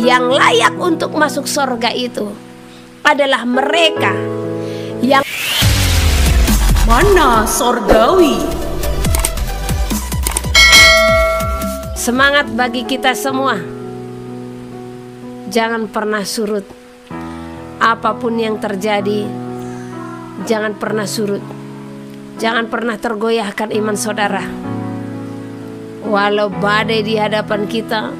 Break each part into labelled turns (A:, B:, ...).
A: yang layak untuk masuk surga itu adalah mereka yang
B: mana sorgawi.
A: Semangat bagi kita semua. Jangan pernah surut. Apapun yang terjadi, jangan pernah surut. Jangan pernah tergoyahkan iman saudara. Walau badai di hadapan kita,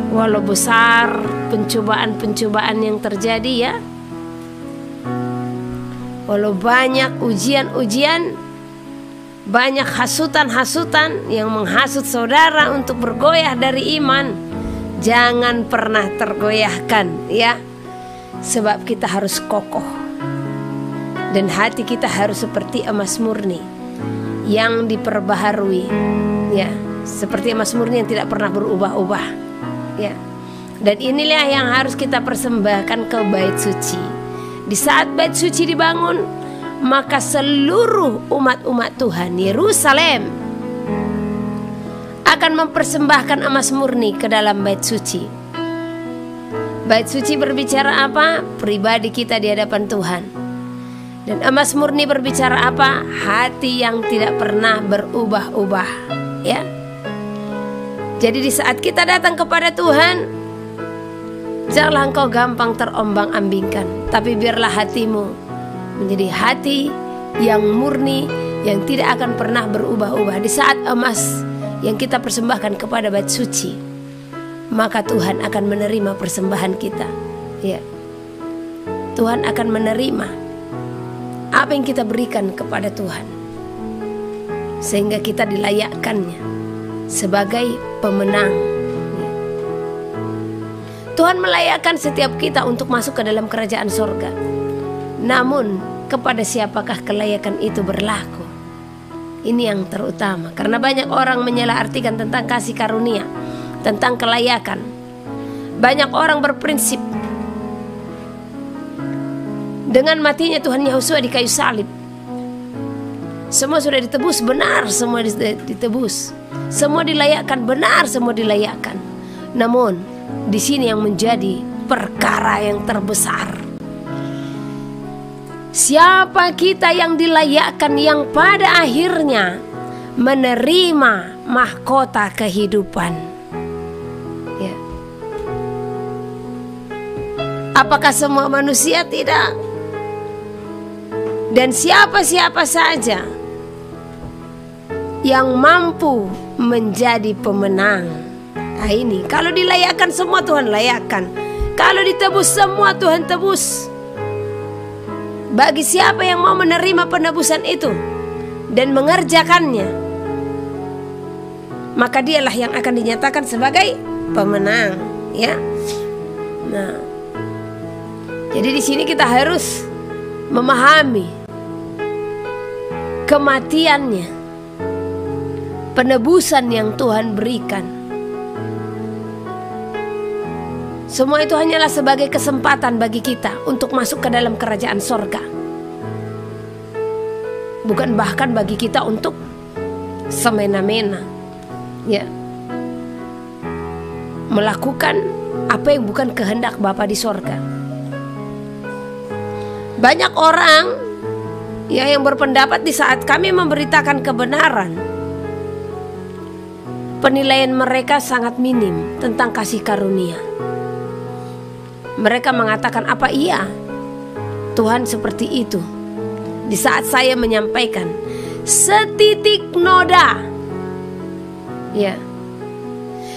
A: walau besar pencobaan-pencobaan yang terjadi ya, walau banyak ujian-ujian, banyak hasutan-hasutan yang menghasut saudara untuk bergoyah dari iman, jangan pernah tergoyahkan ya. Sebab kita harus kokoh, dan hati kita harus seperti emas murni yang diperbaharui ya, seperti emas murni yang tidak pernah berubah-ubah ya. Dan inilah yang harus kita persembahkan ke bait suci. Di saat bait suci dibangun, maka seluruh umat-umat Tuhan Yerusalem akan mempersembahkan emas murni ke dalam bait suci. Bait suci berbicara apa? Pribadi kita di hadapan Tuhan. Dan emas murni berbicara apa? Hati yang tidak pernah berubah-ubah ya. Jadi di saat kita datang kepada Tuhan, janganlah engkau gampang terombang-ambingkan, tapi biarlah hatimu menjadi hati yang murni, yang tidak akan pernah berubah-ubah. Di saat emas yang kita persembahkan kepada bait suci, maka Tuhan akan menerima persembahan kita ya. Tuhan akan menerima apa yang kita berikan kepada Tuhan, sehingga kita dilayakkannya sebagai pemenang ya. Tuhan melayakkan setiap kita untuk masuk ke dalam kerajaan sorga. Namun kepada siapakah kelayakan itu berlaku? Ini yang terutama, karena banyak orang menyalahartikan tentang kasih karunia, tentang kelayakan. Banyak orang berprinsip dengan matinya Tuhan Yesus di kayu salib, semua sudah ditebus, benar semua ditebus, semua dilayakkan, benar semua dilayakkan. Namun di sini yang menjadi perkara yang terbesar, siapa kita yang dilayakkan, yang pada akhirnya menerima mahkota kehidupan ya. Apakah semua manusia? Tidak. Dan siapa-siapa saja yang mampu menjadi pemenang. Nah ini, kalau dilayakkan semua Tuhan layakkan, kalau ditebus semua Tuhan tebus. Bagi siapa yang mau menerima penebusan itu dan mengerjakannya, maka dialah yang akan dinyatakan sebagai pemenang ya. Nah, jadi di sini kita harus memahami kematiannya, penebusan yang Tuhan berikan. Semua itu hanyalah sebagai kesempatan bagi kita untuk masuk ke dalam kerajaan sorga. Bukan bahkan bagi kita untuk semena-mena ya, melakukan apa yang bukan kehendak Bapa di sorga. Banyak orang ya yang berpendapat di saat kami memberitakan kebenaran, penilaian mereka sangat minim tentang kasih karunia. Mereka mengatakan, apa iya Tuhan seperti itu? Di saat saya menyampaikan setitik noda ya,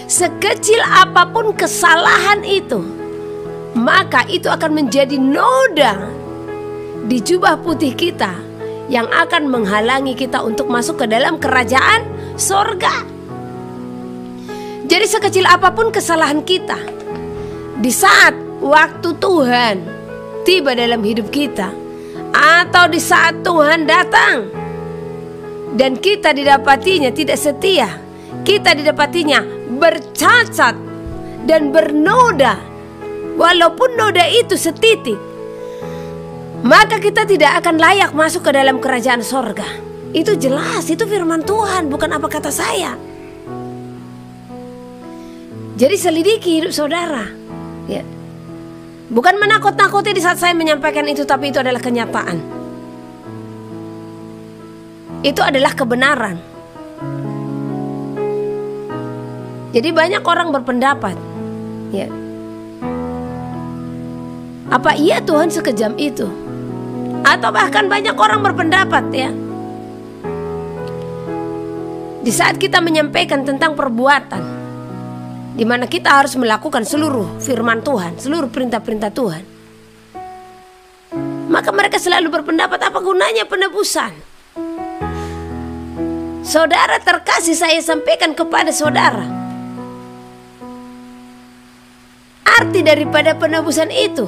A: sekecil apapun kesalahan itu, maka itu akan menjadi noda di jubah putih kita yang akan menghalangi kita untuk masuk ke dalam kerajaan sorga. Jadi sekecil apapun kesalahan kita, di saat waktu Tuhan tiba dalam hidup kita, atau di saat Tuhan datang dan kita didapatinya tidak setia, kita didapatinya bercacat dan bernoda, walaupun noda itu setitik, maka kita tidak akan layak masuk ke dalam kerajaan sorga. Itu jelas, itu firman Tuhan, bukan apa kata saya. Jadi selidiki hidup saudara. Ya. Bukan menakut-nakuti di saat saya menyampaikan itu, tapi itu adalah kenyataan. Itu adalah kebenaran. Jadi banyak orang berpendapat, ya, apa iya Tuhan sekejam itu? Atau bahkan banyak orang berpendapat, ya, di saat kita menyampaikan tentang perbuatan, di mana kita harus melakukan seluruh firman Tuhan, seluruh perintah-perintah Tuhan, maka mereka selalu berpendapat, apa gunanya penebusan? Saudara terkasih, saya sampaikan kepada saudara, arti daripada penebusan itu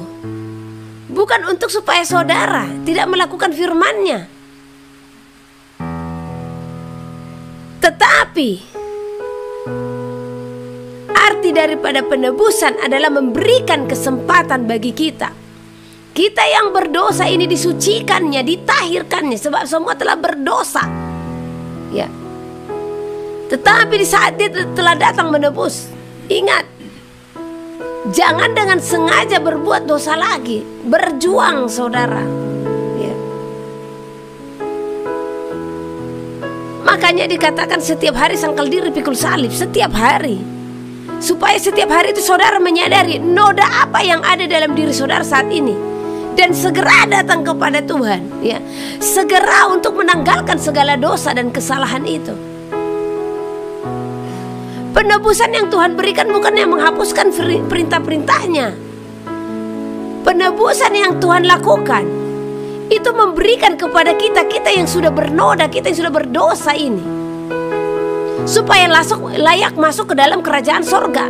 A: bukan untuk supaya saudara tidak melakukan firman-Nya, tetapi arti daripada penebusan adalah memberikan kesempatan bagi kita yang berdosa ini disucikannya, ditahirkannya, sebab semua telah berdosa, ya. Tetapi di saat Dia telah datang menebus, ingat, jangan dengan sengaja berbuat dosa lagi. Berjuang, saudara, ya. Makanya dikatakan setiap hari sangkal diri pikul salib, setiap hari. Supaya setiap hari itu saudara menyadari noda apa yang ada dalam diri saudara saat ini, dan segera datang kepada Tuhan, ya. Segera untuk menanggalkan segala dosa dan kesalahan itu. Penebusan yang Tuhan berikan bukan yang menghapuskan perintah-perintahnya. Penebusan yang Tuhan lakukan itu memberikan kepada kita yang sudah bernoda, kita yang sudah berdosa ini, supaya layak masuk ke dalam kerajaan sorga.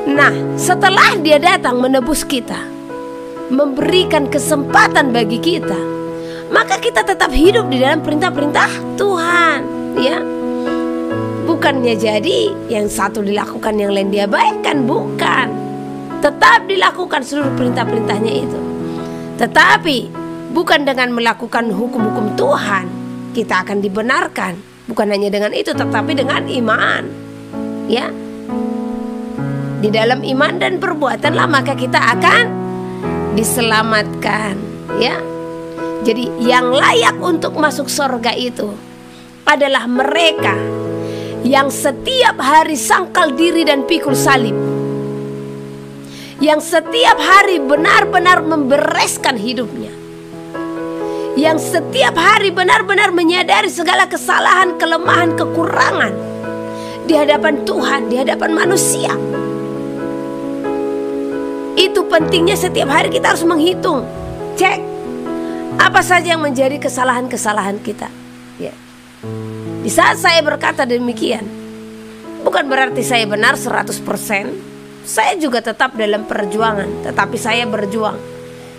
A: Nah, setelah Dia datang menebus kita, memberikan kesempatan bagi kita, maka kita tetap hidup di dalam perintah-perintah Tuhan, ya. Bukannya jadi yang satu dilakukan, yang lain diabaikan, bukan. Tetap dilakukan seluruh perintah-perintahnya itu. Tetapi bukan dengan melakukan hukum-hukum Tuhan kita akan dibenarkan. Bukan hanya dengan itu, tetapi dengan iman, ya. Di dalam iman dan perbuatanlah maka kita akan diselamatkan, ya. Jadi yang layak untuk masuk surga itu adalah mereka yang setiap hari sangkal diri dan pikul salib, yang setiap hari benar-benar membereskan hidupnya, yang setiap hari benar-benar menyadari segala kesalahan, kelemahan, kekurangan di hadapan Tuhan, di hadapan manusia. Itu pentingnya setiap hari kita harus menghitung, cek apa saja yang menjadi kesalahan-kesalahan kita, ya. Di saat saya berkata demikian, bukan berarti saya benar 100%. Saya juga tetap dalam perjuangan, tetapi saya berjuang.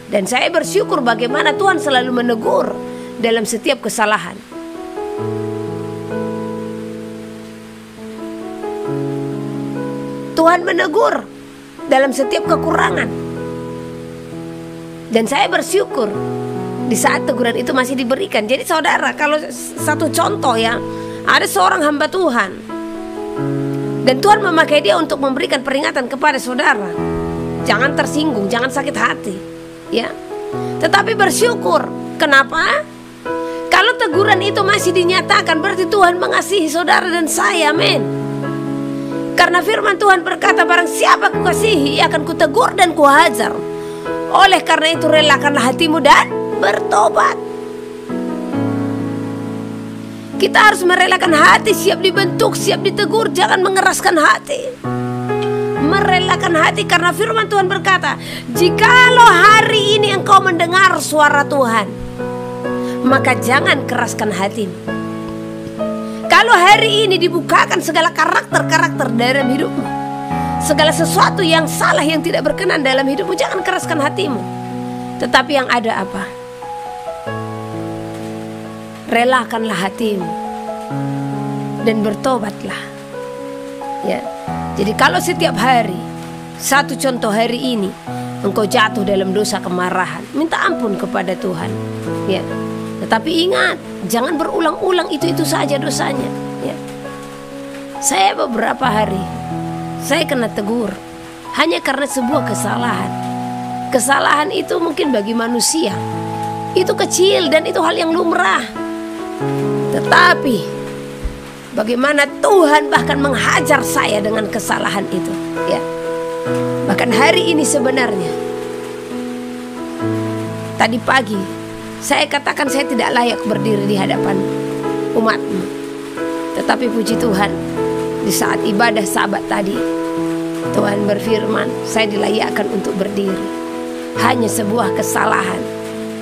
A: Dan saya bersyukur bagaimana Tuhan selalu menegur dalam setiap kesalahan. Tuhan menegur dalam setiap kekurangan. Dan saya bersyukur di saat teguran itu masih diberikan. Jadi saudara, kalau satu contoh, ya, ada seorang hamba Tuhan dan Tuhan memakai dia untuk memberikan peringatan kepada saudara, jangan tersinggung, jangan sakit hati, ya. Tetapi bersyukur. Kenapa? Kalau teguran itu masih dinyatakan, berarti Tuhan mengasihi saudara dan saya, amin. Karena firman Tuhan berkata, barang siapa kukasihi akan kutegur dan kuhajar. Oleh karena itu relakanlah hatimu dan bertobat. Kita harus merelakan hati, siap dibentuk, siap ditegur, jangan mengeraskan hati. Merelakan hati karena firman Tuhan berkata, jikalau hari ini engkau mendengar suara Tuhan, maka jangan keraskan hatimu. Kalau hari ini dibukakan segala karakter-karakter dalam hidupmu, segala sesuatu yang salah, yang tidak berkenan dalam hidupmu, jangan keraskan hatimu. Tetapi yang ada apa? Relakanlah hatimu dan bertobatlah, ya. Jadi kalau setiap hari, satu contoh hari ini engkau jatuh dalam dosa kemarahan, minta ampun kepada Tuhan, ya. Tetapi ingat, jangan berulang-ulang itu saja dosanya, ya. Saya beberapa hari saya kena tegur hanya karena sebuah kesalahan. Kesalahan itu mungkin bagi manusia itu kecil dan itu hal yang lumrah. Tetapi bagaimana Tuhan bahkan menghajar saya dengan kesalahan itu, ya. Bahkan hari ini sebenarnya, tadi pagi saya katakan saya tidak layak berdiri di hadapan umatmu. Tetapi puji Tuhan, di saat ibadah Sabat tadi, Tuhan berfirman, saya dilayakkan untuk berdiri. Hanya sebuah kesalahan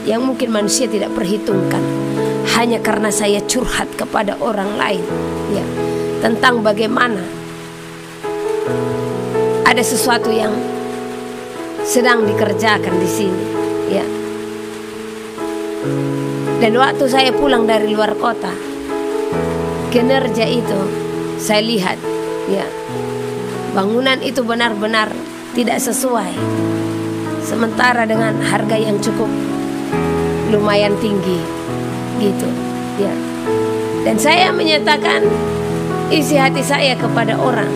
A: yang mungkin manusia tidak perhitungkan, hanya karena saya curhat kepada orang lain, ya, tentang bagaimana ada sesuatu yang sedang dikerjakan di sini, ya. Dan waktu saya pulang dari luar kota, kinerja itu saya lihat, ya, bangunan itu benar-benar tidak sesuai, sementara dengan harga yang cukup lumayan tinggi, gitu, ya. Dan saya menyatakan isi hati saya kepada orang,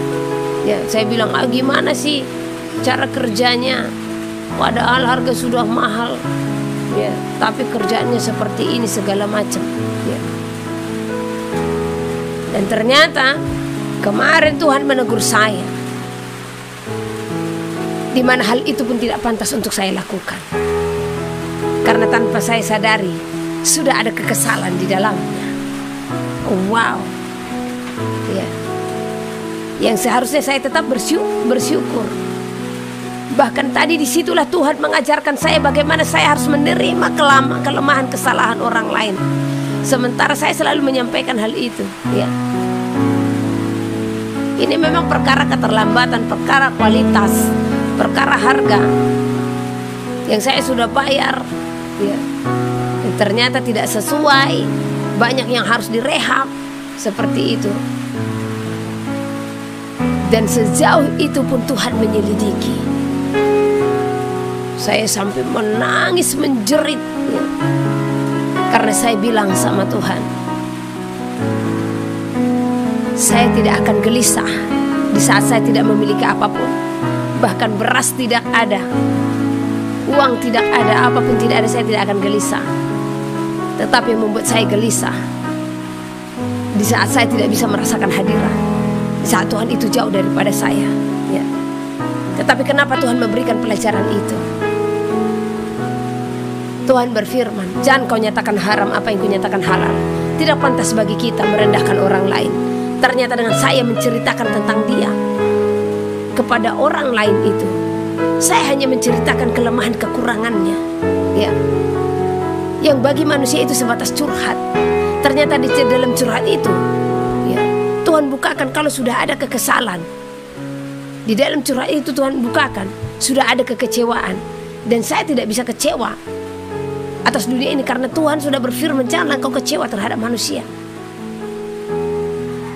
A: ya. Saya bilang, gimana sih cara kerjanya, padahal harga sudah mahal, ya, tapi kerjaannya seperti ini segala macam, ya. Dan ternyata kemarin Tuhan menegur saya, di mana hal itu pun tidak pantas untuk saya lakukan, karena tanpa saya sadari sudah ada kekesalan di dalamnya. Wow, ya. Yang seharusnya saya tetap bersyukur. Bahkan tadi disitulah Tuhan mengajarkan saya bagaimana saya harus menerima kelemahan kesalahan orang lain. Sementara saya selalu menyampaikan hal itu, ya. Ini memang perkara keterlambatan, perkara kualitas, perkara harga yang saya sudah bayar, ya. Dan ternyata tidak sesuai, banyak yang harus direhab, seperti itu. Dan sejauh itu pun Tuhan menyelidiki. Saya sampai menangis menjerit, ya. Karena saya bilang sama Tuhan, saya tidak akan gelisah di saat saya tidak memiliki apapun. Bahkan beras tidak ada, uang tidak ada, apapun tidak ada, saya tidak akan gelisah. Tetapi yang membuat saya gelisah, di saat saya tidak bisa merasakan hadirat, di saat Tuhan itu jauh daripada saya, ya. Tetapi kenapa Tuhan memberikan pelajaran itu? Tuhan berfirman, jangan kau nyatakan haram apa yang kau nyatakan halal. Tidak pantas bagi kita merendahkan orang lain. Ternyata dengan saya menceritakan tentang dia kepada orang lain itu, saya hanya menceritakan kelemahan kekurangannya, ya. Yang bagi manusia itu sebatas curhat. Ternyata di dalam curhat itu, ya, Tuhan bukakan kalau sudah ada kekesalan. Di dalam curhat itu Tuhan bukakan sudah ada kekecewaan. Dan saya tidak bisa kecewa atas dunia ini karena Tuhan sudah berfirman, janganlah kau kecewa terhadap manusia.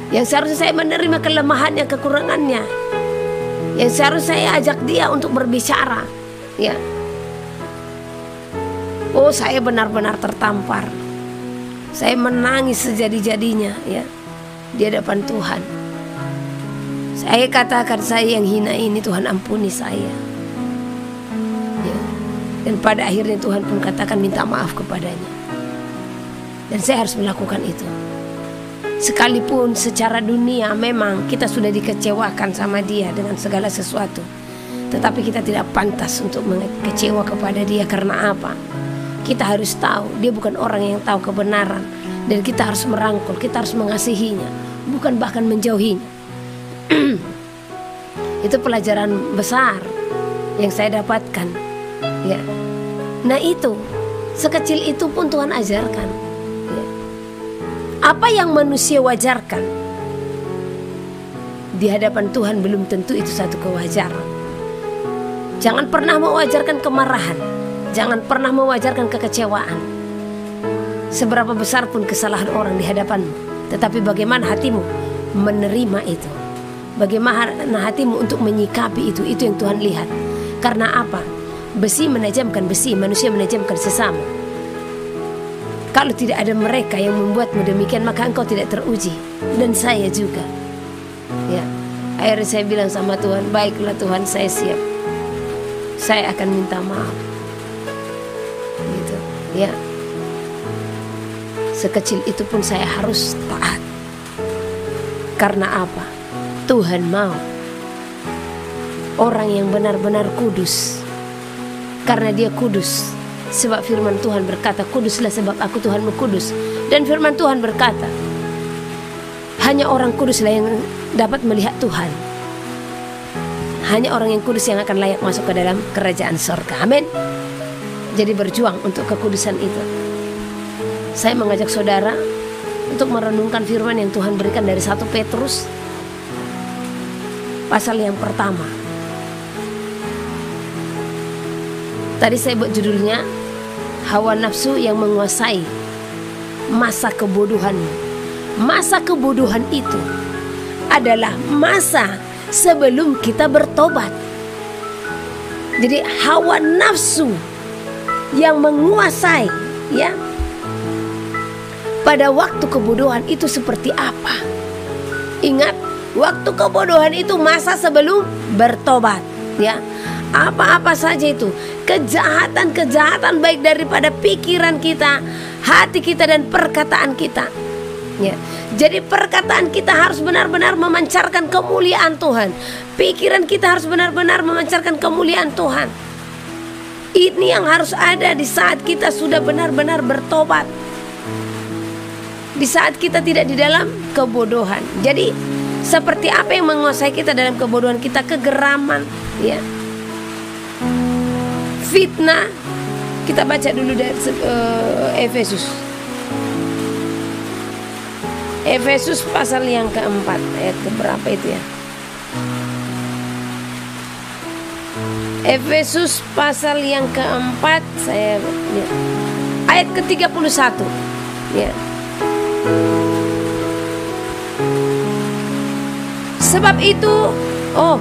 A: Yang seharusnya saya menerima kelemahannya, kekurangannya, yang seharusnya saya ajak dia untuk berbicara, ya. Oh, saya benar-benar tertampar. Saya menangis sejadi-jadinya, ya, di hadapan Tuhan. Saya katakan, saya yang hina ini Tuhan ampuni saya, ya. Dan pada akhirnya Tuhan pun katakan minta maaf kepadanya. Dan saya harus melakukan itu. Sekalipun secara dunia memang kita sudah dikecewakan sama dia dengan segala sesuatu, tetapi kita tidak pantas untuk mengecewa kepada dia. Karena apa? Kita harus tahu dia bukan orang yang tahu kebenaran. Dan kita harus merangkul, kita harus mengasihinya, bukan bahkan menjauhinya. Itu pelajaran besar yang saya dapatkan, ya. Nah itu, sekecil itu pun Tuhan ajarkan, ya. Apa yang manusia wajarkan di hadapan Tuhan belum tentu itu satu kewajaran. Jangan pernah mewajarkan kemarahan, jangan pernah mewajarkan kekecewaan. Seberapa besar pun kesalahan orang di hadapanmu, tetapi bagaimana hatimu menerima itu, bagaimana hatimu untuk menyikapi itu yang Tuhan lihat. Karena apa? Besi menajamkan besi, manusia menajamkan sesama. Kalau tidak ada mereka yang membuatmu demikian, maka engkau tidak teruji. Dan saya juga. Akhirnya saya bilang sama Tuhan, baiklah Tuhan, saya siap. Saya akan minta maaf. Gitu, ya. Sekecil itu pun saya harus taat. Karena apa? Tuhan mau orang yang benar-benar kudus. Karena dia kudus. Sebab firman Tuhan berkata, kuduslah sebab aku Tuhanmu kudus. Dan firman Tuhan berkata, hanya orang kuduslah yang dapat melihat Tuhan. Hanya orang yang kudus yang akan layak masuk ke dalam kerajaan surga. Amin. Jadi berjuang untuk kekudusan itu. Saya mengajak saudara untuk merenungkan firman yang Tuhan berikan dari 1 Petrus pasal yang pertama. Tadi saya buat judulnya, hawa nafsu yang menguasai masa kebodohanmu. Masa kebodohan itu adalah masa sebelum kita bertobat. Jadi hawa nafsu yang menguasai, ya, pada waktu kebodohan itu seperti apa? Ingat, waktu kebodohan itu masa sebelum bertobat, ya. Apa-apa saja itu, kejahatan-kejahatan baik daripada pikiran kita, hati kita, dan perkataan kita, ya. Jadi perkataan kita harus benar-benar memancarkan kemuliaan Tuhan. Pikiran kita harus benar-benar memancarkan kemuliaan Tuhan. Ini yang harus ada di saat kita sudah benar-benar bertobat. Di saat kita tidak di dalam kebodohan. Jadi seperti apa yang menguasai kita dalam kebodohan kita? Kegeraman, ya. Fitnah. Kita baca dulu dari Efesus. Efesus pasal yang keempat, ayat keberapa itu ya? Efesus pasal yang keempat, saya lihat, ayat ke-31, ya. Sebab itu, oh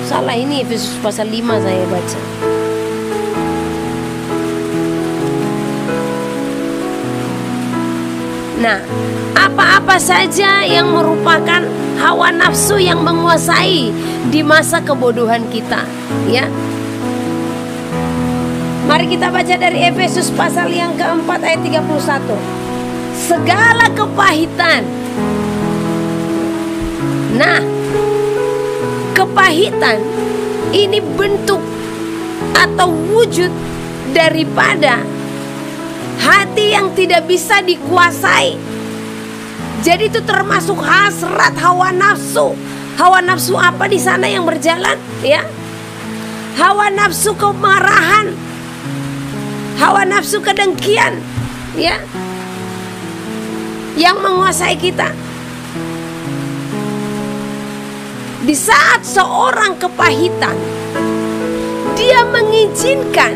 A: salah, ini Efesus pasal 5 saya baca. Nah, apa-apa saja yang merupakan hawa nafsu yang menguasai di masa kebodohan kita, ya. Mari kita baca dari Efesus pasal yang keempat ayat 31. Segala kepahitan. Nah, kepahitan ini bentuk atau wujud daripada hati yang tidak bisa dikuasai. Jadi itu termasuk hasrat hawa nafsu. Hawa nafsu apa di sana yang berjalan, ya? Hawa nafsu kemarahan, hawa nafsu kedengkian, ya, yang menguasai kita. Di saat seorang kepahitan, dia mengizinkan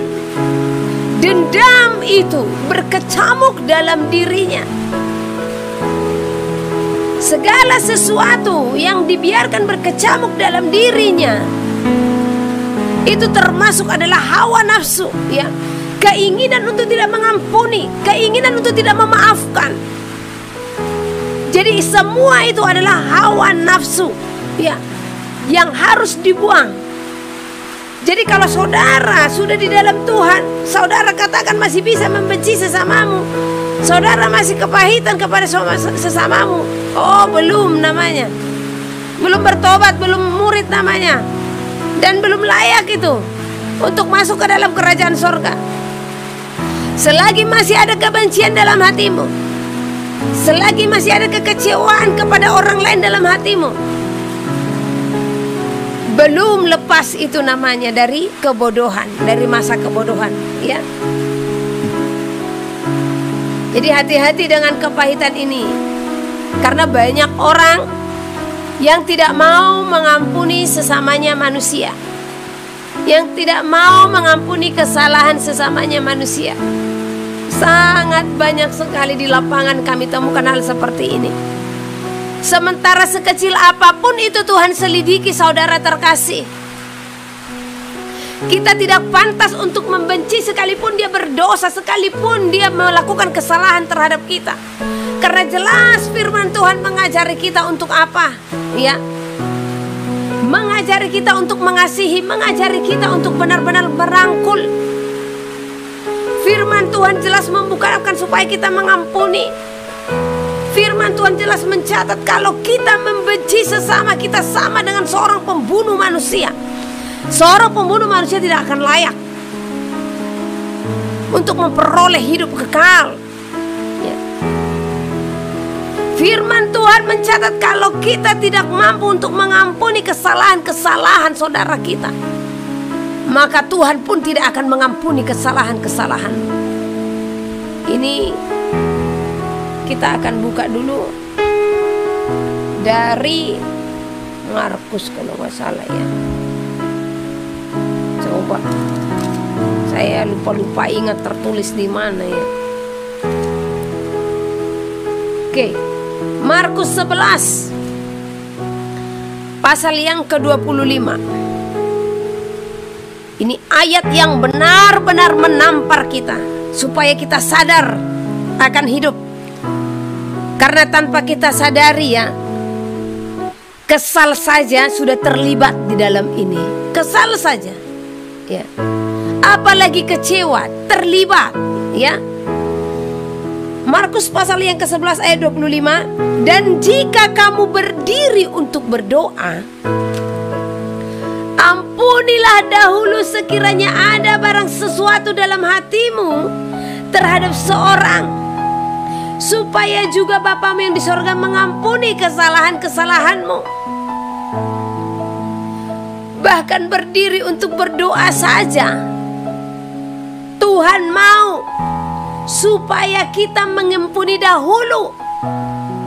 A: dendam itu berkecamuk dalam dirinya. Segala sesuatu yang dibiarkan berkecamuk dalam dirinya itu termasuk adalah hawa nafsu, ya. Keinginan untuk tidak mengampuni, keinginan untuk tidak memaafkan. Jadi semua itu adalah hawa nafsu, ya, yang harus dibuang. Jadi kalau saudara sudah di dalam Tuhan, saudara katakan masih bisa membenci sesamamu, saudara masih kepahitan kepada sesamamu, oh belum namanya, belum bertobat, belum murid namanya, dan belum layak itu untuk masuk ke dalam kerajaan surga. Selagi masih ada kebencian dalam hatimu, selagi masih ada kekecewaan kepada orang lain dalam hatimu, belum lepas itu namanya dari kebodohan, dari masa kebodohan, ya. Jadi hati-hati dengan kepahitan ini, karena banyak orang yang tidak mau mengampuni sesamanya manusia, yang tidak mau mengampuni kesalahan sesamanya manusia. Sangat banyak sekali di lapangan kami temukan hal seperti ini. Sementara sekecil apapun itu Tuhan selidiki, saudara terkasih. Kita tidak pantas untuk membenci sekalipun dia berdosa, sekalipun dia melakukan kesalahan terhadap kita. Karena jelas firman Tuhan mengajari kita untuk apa, ya? mengajari kita untuk mengasihi, mengajari kita untuk benar-benar merangkul. Firman Tuhan jelas membukakan supaya kita mengampuni. Firman Tuhan jelas mencatat kalau kita membenci sesama kita sama dengan seorang pembunuh manusia. Seorang pembunuh manusia tidak akan layak untuk memperoleh hidup kekal. Ya. Firman Tuhan mencatat kalau kita tidak mampu untuk mengampuni kesalahan-kesalahan saudara kita, maka Tuhan pun tidak akan mengampuni kesalahan-kesalahan. Ini kita akan buka dulu dari Markus kalau nggak salah ya. Coba, saya lupa ingat tertulis di mana ya. Oke, Markus 11 pasal yang ke-25. Ini ayat yang benar-benar menampar kita supaya kita sadar akan hidup. Karena tanpa kita sadari ya, kesal saja sudah terlibat di dalam ini. Kesal saja ya. Apalagi kecewa, terlibat ya. Markus pasal yang ke-11 ayat 25. Dan jika kamu berdiri untuk berdoa, ampunilah dahulu sekiranya ada barang sesuatu dalam hatimu terhadap seorang, supaya juga Bapamu yang di sorga mengampuni kesalahan-kesalahanmu. Bahkan berdiri untuk berdoa saja, Tuhan mau supaya kita mengampuni dahulu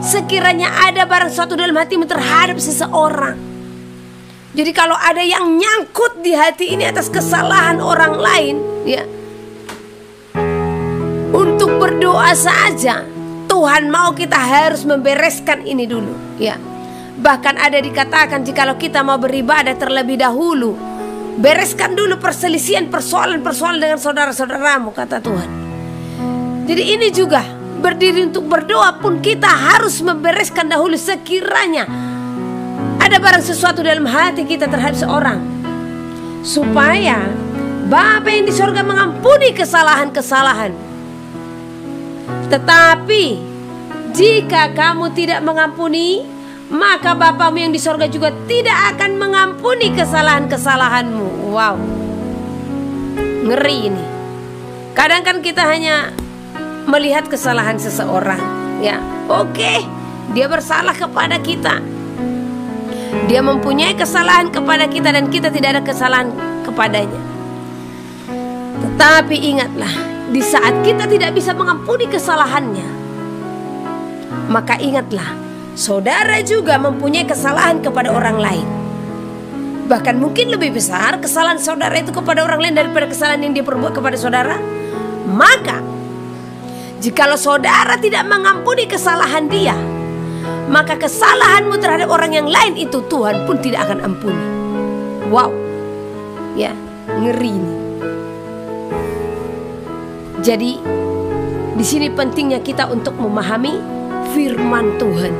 A: sekiranya ada barang sesuatu dalam hatimu terhadap seseorang. Jadi kalau ada yang nyangkut di hati ini atas kesalahan orang lain ya, untuk berdoa saja Tuhan mau kita harus membereskan ini dulu ya. Bahkan ada dikatakan jikalau kita mau beribadah terlebih dahulu, bereskan dulu perselisihan, persoalan-persoalan dengan saudara-saudaramu, kata Tuhan. Jadi ini juga berdiri untuk berdoa pun kita harus membereskan dahulu sekiranya ada barang sesuatu dalam hati kita terhadap seorang, supaya Bapa yang di sorga mengampuni kesalahan-kesalahan. Tetapi jika kamu tidak mengampuni, maka Bapamu yang di sorga juga tidak akan mengampuni kesalahan-kesalahanmu. Wow, ngeri ini. Kadang kan kita hanya melihat kesalahan seseorang ya. Oke, dia bersalah kepada kita, dia mempunyai kesalahan kepada kita dan kita tidak ada kesalahan kepadanya. Tetapi ingatlah, di saat kita tidak bisa mengampuni kesalahannya, maka ingatlah, saudara juga mempunyai kesalahan kepada orang lain. Bahkan mungkin lebih besar kesalahan saudara itu kepada orang lain daripada kesalahan yang dia perbuat kepada saudara. Maka jikalau saudara tidak mengampuni kesalahan dia, maka kesalahanmu terhadap orang yang lain itu Tuhan pun tidak akan ampuni. Wow, ya, ngeri ini. Jadi di sini pentingnya kita untuk memahami firman Tuhan.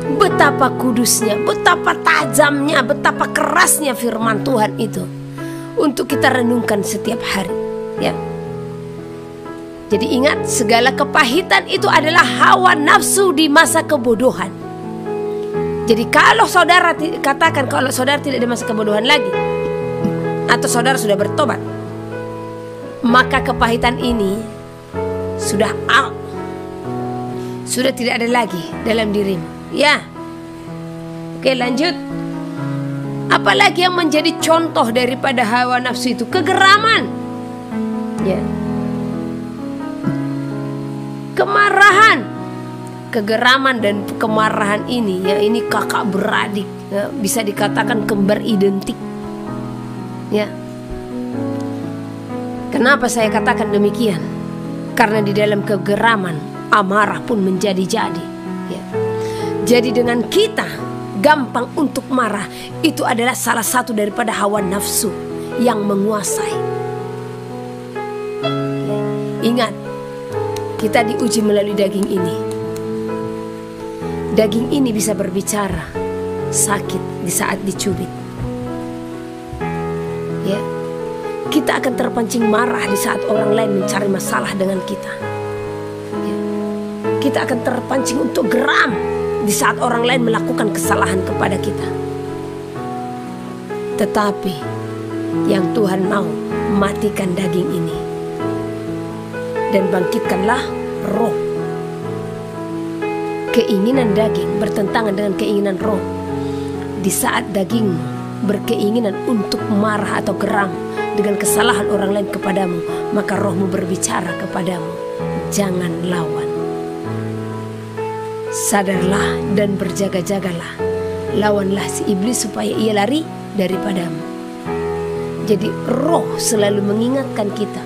A: Betapa kudusnya, betapa tajamnya, betapa kerasnya firman Tuhan itu untuk kita renungkan setiap hari ya. Jadi ingat, segala kepahitan itu adalah hawa nafsu di masa kebodohan. Jadi kalau saudara katakan kalau saudara tidak di masa kebodohan lagi, atau saudara sudah bertobat, maka kepahitan ini sudah out, sudah tidak ada lagi dalam dirimu ya. Oke, lanjut. Apalagi yang menjadi contoh daripada hawa nafsu itu? Kegeraman ya, kemarahan. Kegeraman dan kemarahan ini ya, ini kakak beradik ya, bisa dikatakan kembar identik ya. Kenapa saya katakan demikian? Karena di dalam kegeraman amarah pun menjadi-jadi ya. Jadi dengan kita gampang untuk marah, itu adalah salah satu daripada hawa nafsu yang menguasai. Ingat, kita diuji melalui daging ini. Daging ini bisa berbicara sakit di saat dicubit ya, kita akan terpancing marah di saat orang lain mencari masalah dengan kita. Ya, kita akan terpancing untuk geram di saat orang lain melakukan kesalahan kepada kita. Tetapi yang Tuhan mau, matikan daging ini dan bangkitkanlah roh. Keinginan daging bertentangan dengan keinginan roh. Di saat daging berkeinginan untuk marah atau geram dengan kesalahan orang lain kepadamu, maka rohmu berbicara kepadamu, jangan lawan. Sadarlah dan berjaga-jagalah. Lawanlah si iblis supaya ia lari daripadamu. Jadi roh selalu mengingatkan kita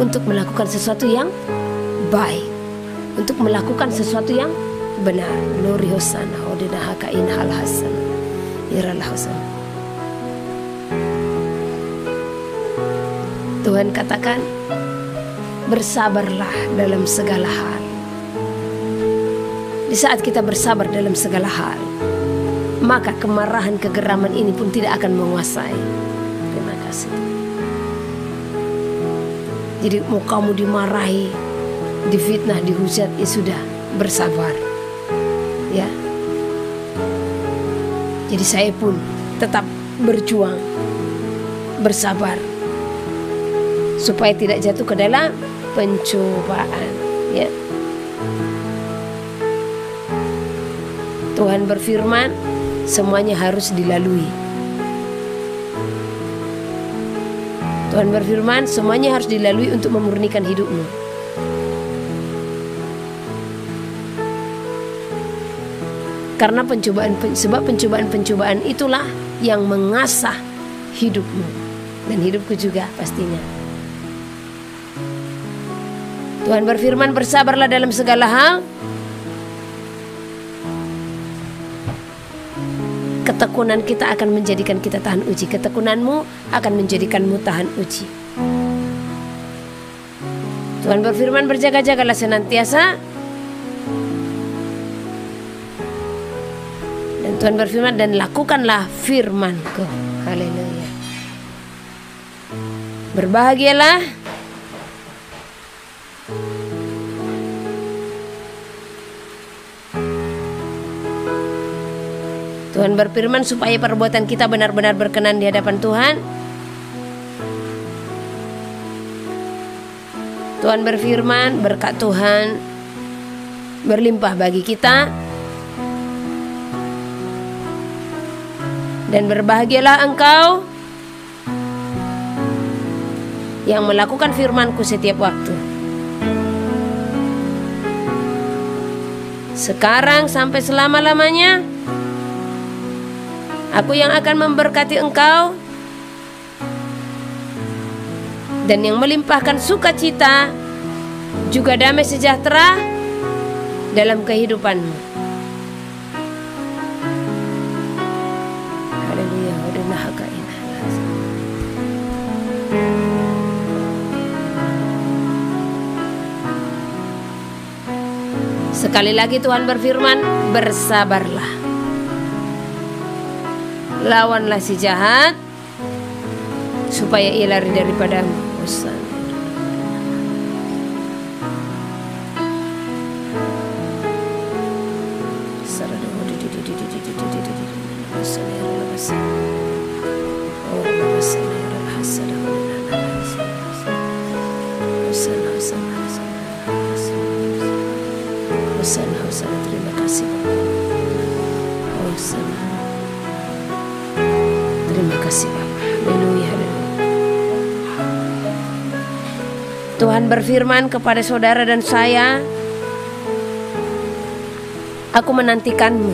A: untuk melakukan sesuatu yang baik, untuk melakukan sesuatu yang benar. Nuri hosana odinahaka inhal hasan iralah hosana. Tuhan katakan, bersabarlah dalam segala hal. Di saat kita bersabar dalam segala hal, maka kemarahan, kegeraman ini pun tidak akan menguasai. Terima kasih. Jadi mau kamu dimarahi, difitnah, dihujat, ya sudah, bersabar. Ya. Jadi saya pun tetap berjuang, bersabar, supaya tidak jatuh ke dalam pencobaan. Ya. Tuhan berfirman, semuanya harus dilalui. Tuhan berfirman, semuanya harus dilalui untuk memurnikan hidupmu. Karena pencobaan itulah yang mengasah hidupmu dan hidupku juga pastinya. Tuhan berfirman, bersabarlah dalam segala hal. Ketekunan kita akan menjadikan kita tahan uji. Ketekunanmu akan menjadikanmu tahan uji. Tuhan berfirman, berjaga-jagalah senantiasa. Dan Tuhan berfirman, dan lakukanlah firman-Ku. Haleluya. Berbahagialah Tuhan berfirman supaya perbuatan kita benar-benar berkenan di hadapan Tuhan. Tuhan berfirman, berkat Tuhan berlimpah bagi kita. Dan berbahagialah engkau yang melakukan firman-Ku setiap waktu. Sekarang sampai selama-lamanya. Aku yang akan memberkati engkau dan yang melimpahkan sukacita juga damai sejahtera dalam kehidupanmu. Haleluya. Sekali lagi Tuhan berfirman, bersabarlah. Lawanlah si jahat supaya ia lari daripadamu. Terima kasih Bapak. Terima kasih Bapak. Haleluya. Tuhan berfirman kepada saudara dan saya, aku menantikanmu,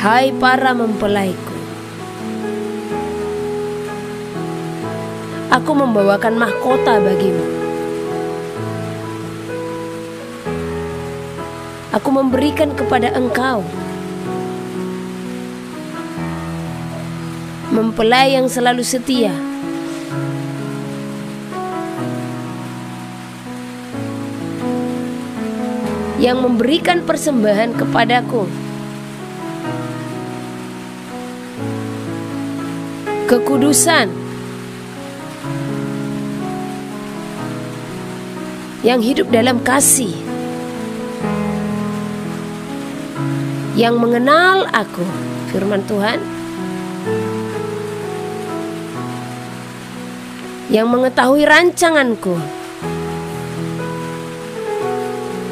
A: hai para mempelaiku. Aku membawakan mahkota bagimu. Aku memberikan kepada engkau mempelai yang selalu setia, yang memberikan persembahan kepadaku, kekudusan yang hidup dalam kasih, yang mengenal aku, firman Tuhan, yang mengetahui rancanganku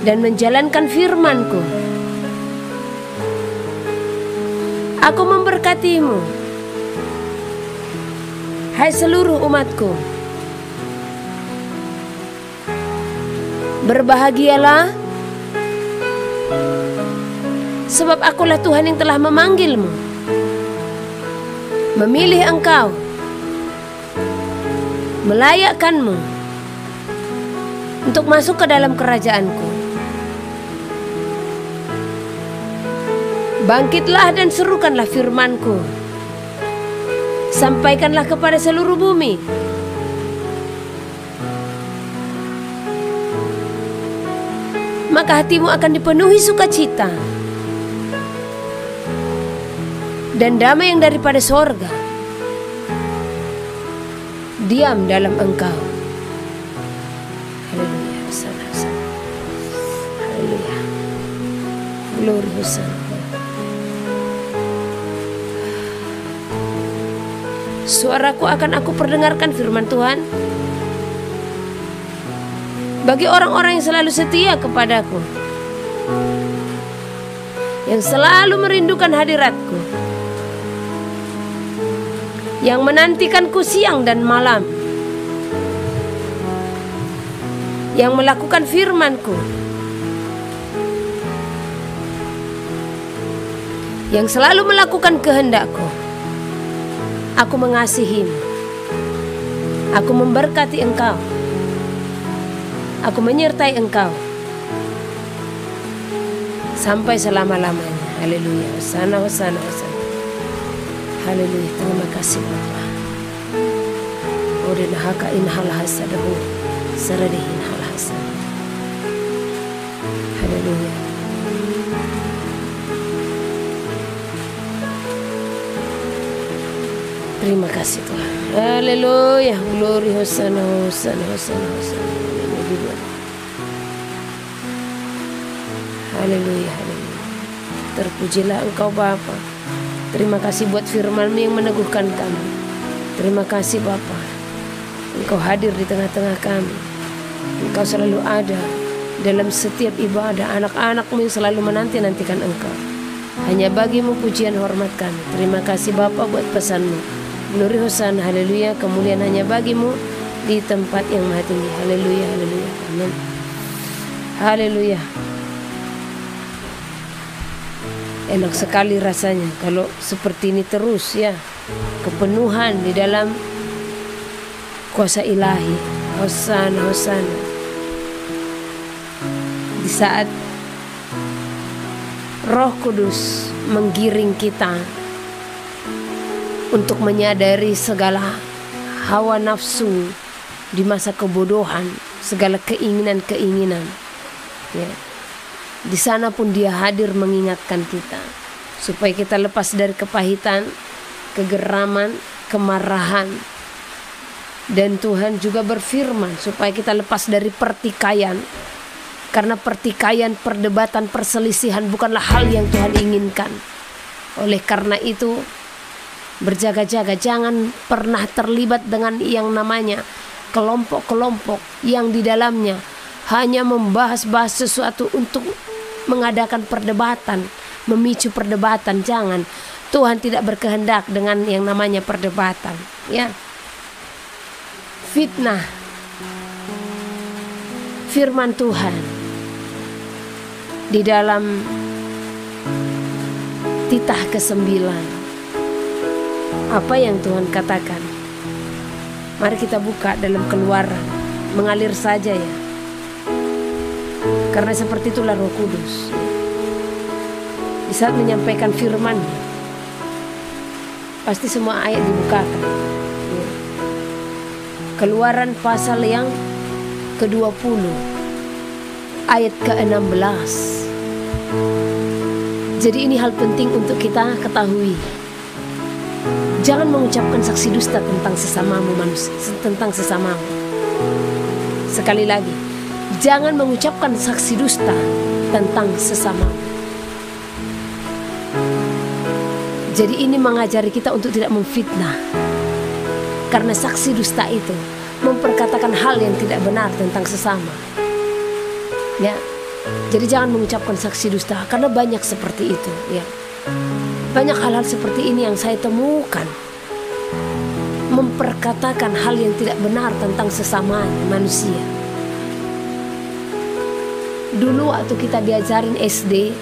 A: dan menjalankan firman-Ku. Aku memberkatimu, hai seluruh umat-Ku. Berbahagialah, sebab akulah Tuhan yang telah memanggilmu, memilih engkau, melayakkanmu untuk masuk ke dalam kerajaan-Ku. Bangkitlah dan serukanlah firman-Ku, sampaikanlah kepada seluruh bumi. Maka hatimu akan dipenuhi sukacita dan damai yang daripada sorga diam dalam engkau. Haleluya, hosana, hosana. Haleluya, glory, hosana. Suaraku akan aku perdengarkan, firman Tuhan, bagi orang-orang yang selalu setia kepadaku, yang selalu merindukan hadiratku, yang menantikanku siang dan malam, yang melakukan firman-Ku, yang selalu melakukan kehendak-Ku. Aku mengasihimu, aku memberkati engkau, aku menyertai engkau sampai selama-lamanya. Haleluya, hosana, hosana, hosana. Haleluya, terima kasih Bapa. Odena haka inhal hasadahu saradihin hal hasan. Haleluya. Terima kasih Tuhan. Haleluya, glory, hosana, hosana, hosana, hosana. Haleluya, haleluya. Terpujilah Engkau Bapa. Terima kasih buat firman-Mu yang meneguhkan kami. Terima kasih Bapa, Engkau hadir di tengah-tengah kami. Engkau selalu ada dalam setiap ibadah. Anak-anak-Mu yang selalu menanti-nantikan Engkau. Hanya bagimu pujian hormat kami. Terima kasih Bapa buat pesan-Mu. Glory, hosana, haleluya. Kemuliaan hanya bagimu di tempat yang maha tinggi. Haleluya, haleluya, amin. Haleluya. Enak sekali rasanya kalau seperti ini terus ya. Kepenuhan di dalam kuasa ilahi. Hosana, hosana. Di saat Roh Kudus menggiring kita untuk menyadari segala hawa nafsu di masa kebodohan, segala keinginan-keinginan. Ya. Di sana pun Dia hadir mengingatkan kita supaya kita lepas dari kepahitan, kegeraman, kemarahan. Dan Tuhan juga berfirman supaya kita lepas dari pertikaian. Karena pertikaian, perdebatan, perselisihan bukanlah hal yang Tuhan inginkan. Oleh karena itu, berjaga-jaga, jangan pernah terlibat dengan yang namanya kelompok-kelompok yang di dalamnya hanya membahas-bahas sesuatu untuk mengadakan perdebatan, memicu perdebatan. Jangan. Tuhan tidak berkehendak dengan yang namanya perdebatan, ya. Fitnah. Firman Tuhan di dalam titah ke-9. Apa yang Tuhan katakan? Mari kita buka dalam Keluaran. Mengalir saja ya. Karena seperti itulah Roh Kudus. Di saat menyampaikan firman, pasti semua ayat dibukakan. Keluaran pasal yang ke-20 ayat ke-16. Jadi ini hal penting untuk kita ketahui. Jangan mengucapkan saksi dusta tentang sesamamu manusia, tentang sesamamu. Sekali lagi, jangan mengucapkan saksi dusta tentang sesamamu. Jadi ini mengajari kita untuk tidak memfitnah. Karena saksi dusta itu memperkatakan hal yang tidak benar tentang sesama. Ya. Jadi jangan mengucapkan saksi dusta, karena banyak seperti itu, ya. Banyak hal-hal seperti ini yang saya temukan, memperkatakan hal yang tidak benar tentang sesama manusia. Dulu waktu kita diajarin SD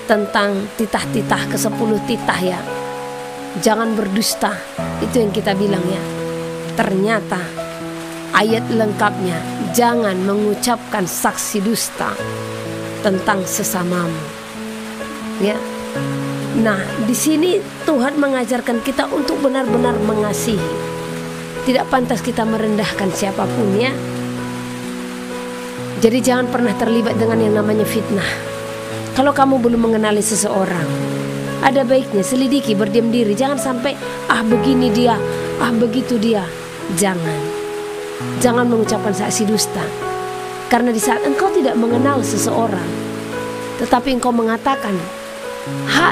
A: tentang titah-titah ke-10 titah, ya, jangan berdusta, itu yang kita bilang, ya. Ternyata ayat lengkapnya, jangan mengucapkan saksi dusta tentang sesamamu, ya. Nah, di sini Tuhan mengajarkan kita untuk benar-benar mengasihi. Tidak pantas kita merendahkan siapapun, ya. Jadi jangan pernah terlibat dengan yang namanya fitnah. Kalau kamu belum mengenali seseorang, ada baiknya selidiki, berdiam diri. Jangan sampai begini dia, begitu dia. Jangan mengucapkan saksi dusta. Karena di saat engkau tidak mengenal seseorang, tetapi engkau mengatakan